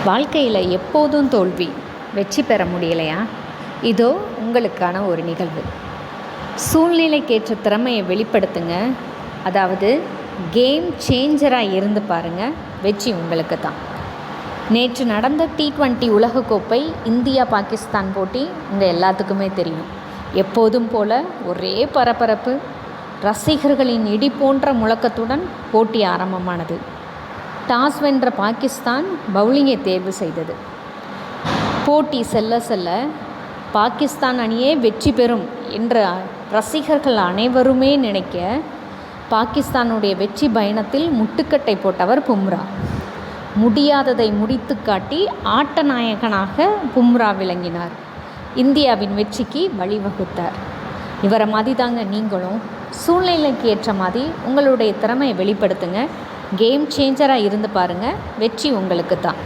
வாழ்க்கையில் எப்போதும் தோல்வி, வெற்றி பெற முடியலையா? இதோ உங்களுக்கான ஒரு நிகழ்வு. சூழ்நிலைக்கேற்ற திறமையை வெளிப்படுத்துங்க. அதாவது கேம் சேஞ்சராக இருந்து பாருங்கள், வெற்றி உங்களுக்கு தான். நேற்று நடந்த T20 உலகக்கோப்பை இந்தியா பாகிஸ்தான் போட்டி உங்கள் எல்லாத்துக்குமே தெரியும். எப்போதும் போல் ஒரே பரபரப்பு, ரசிகர்களின் இடி போன்ற முழக்கத்துடன் போட்டி ஆரம்பமானது. டாஸ் வென்ற பாகிஸ்தான் பவுலிங்கை தேர்வு செய்தது. போட்டி செல்ல செல்ல பாகிஸ்தான் அணியே வெற்றி பெறும் என்ற ரசிகர்கள் அனைவருமே நினைக்க, பாகிஸ்தானுடைய வெற்றி பயணத்தில் முட்டுக்கட்டை போட்டவர் பும்ரா. முடியாததை முடித்து காட்டி ஆட்ட நாயகனாக பும்ரா விளங்கினார். இந்தியாவின் வெற்றிக்கு வழிவகுத்தார். இவரை மாதிரி தாங்க நீங்களும் சூழ்நிலைக்கு ஏற்ற மாதிரி உங்களுடைய திறமையை வெளிப்படுத்துங்க. கேம் சேஞ்சராக இருந்து பாருங்கள், வெற்றி உங்களுக்கு தான்.